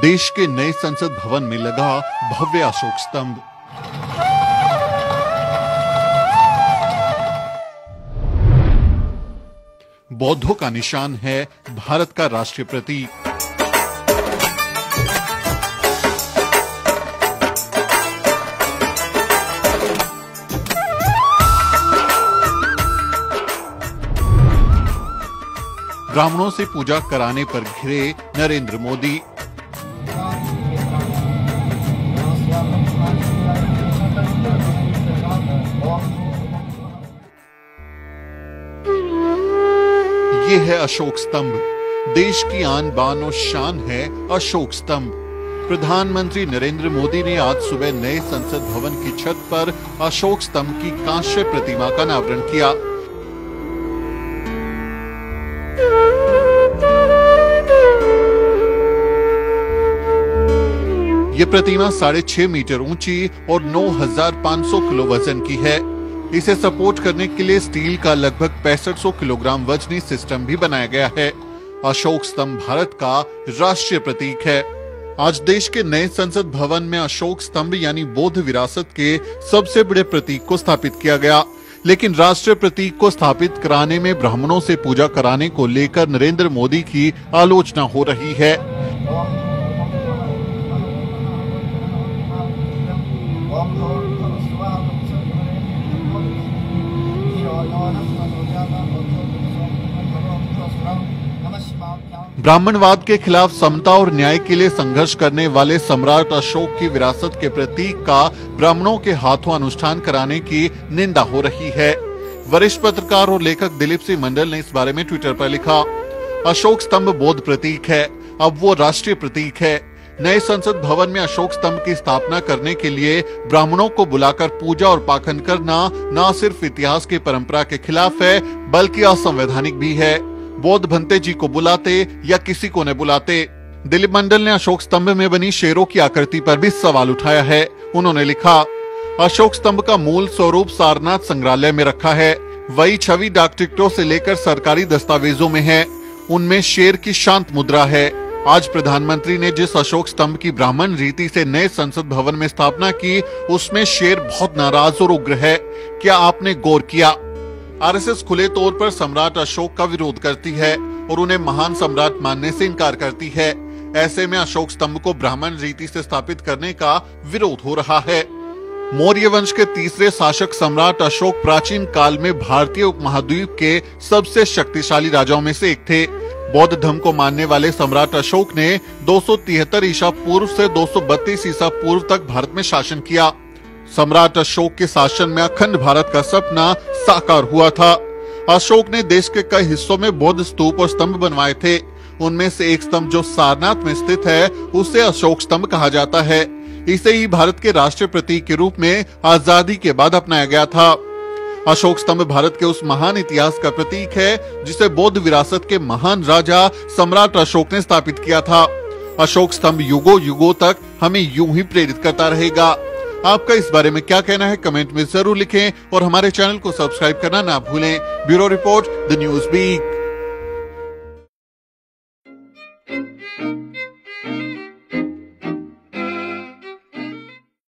देश के नए संसद भवन में लगा भव्य अशोक स्तंभ। बौद्धों का निशान है भारत का राष्ट्रीय प्रतीक। ब्राह्मणों से पूजा कराने पर घिरे नरेंद्र मोदी। ये है अशोक स्तंभ। देश की आन बान और शान है अशोक स्तंभ। प्रधानमंत्री नरेंद्र मोदी ने आज सुबह नए संसद भवन की छत पर अशोक स्तंभ की कांस्य प्रतिमा का अनावरण किया। ये प्रतिमा 6.5 मीटर ऊंची और 9,500 किलो वजन की है। इसे सपोर्ट करने के लिए स्टील का लगभग 6500 किलोग्राम वजनी सिस्टम भी बनाया गया है। अशोक स्तंभ भारत का राष्ट्रीय प्रतीक है। आज देश के नए संसद भवन में अशोक स्तंभ यानी बौद्ध विरासत के सबसे बड़े प्रतीक को स्थापित किया गया। लेकिन राष्ट्रीय प्रतीक को स्थापित कराने में ब्राह्मणों से पूजा कराने को लेकर नरेंद्र मोदी की आलोचना हो रही है। ब्राह्मणवाद के खिलाफ समता और न्याय के लिए संघर्ष करने वाले सम्राट अशोक की विरासत के प्रतीक का ब्राह्मणों के हाथों अनुष्ठान कराने की निंदा हो रही है। वरिष्ठ पत्रकार और लेखक दिलीप सिंह मंडल ने इस बारे में ट्विटर पर लिखा, अशोक स्तंभ बौद्ध प्रतीक है, अब वो राष्ट्रीय प्रतीक है। नए संसद भवन में अशोक स्तंभ की स्थापना करने के लिए ब्राह्मणों को बुलाकर पूजा और पाखंड करना न सिर्फ इतिहास की परंपरा के खिलाफ है बल्कि असंवैधानिक भी है। बौद्ध भंते जी को बुलाते या किसी को न बुलाते। दिलीप मंडल ने अशोक स्तंभ में बनी शेरों की आकृति पर भी सवाल उठाया है। उन्होंने लिखा, अशोक स्तंभ का मूल स्वरूप सारनाथ संग्रहालय में रखा है। वही छवि डाक टिकटों से लेकर सरकारी दस्तावेजों में है। उनमें शेर की शांत मुद्रा है। आज प्रधानमंत्री ने जिस अशोक स्तंभ की ब्राह्मण रीति से नए संसद भवन में स्थापना की, उसमें शेर बहुत नाराज और उग्र है। क्या आपने गौर किया? आरएसएस खुले तौर पर सम्राट अशोक का विरोध करती है और उन्हें महान सम्राट मानने से इनकार करती है। ऐसे में अशोक स्तंभ को ब्राह्मण रीति से स्थापित करने का विरोध हो रहा है। मौर्य वंश के तीसरे शासक सम्राट अशोक प्राचीन काल में भारतीय उपमहाद्वीप के सबसे शक्तिशाली राजाओं में से एक थे। बौद्ध धर्म को मानने वाले सम्राट अशोक ने 273 ईसा पूर्व से 232 ईसा पूर्व तक भारत में शासन किया। सम्राट अशोक के शासन में अखंड भारत का सपना साकार हुआ था। अशोक ने देश के कई हिस्सों में बौद्ध स्तूप और स्तंभ बनवाए थे। उनमें से एक स्तंभ जो सारनाथ में स्थित है उसे अशोक स्तंभ कहा जाता है। इसे ही भारत के राष्ट्रीय प्रतीक के रूप में आजादी के बाद अपनाया गया था। अशोक स्तंभ भारत के उस महान इतिहास का प्रतीक है जिसे बौद्ध विरासत के महान राजा सम्राट अशोक ने स्थापित किया था। अशोक स्तंभ युगों युगों तक हमें यूं ही प्रेरित करता रहेगा। आपका इस बारे में क्या कहना है कमेंट में जरूर लिखें और हमारे चैनल को सब्सक्राइब करना ना भूलें। Bureau report, the news week.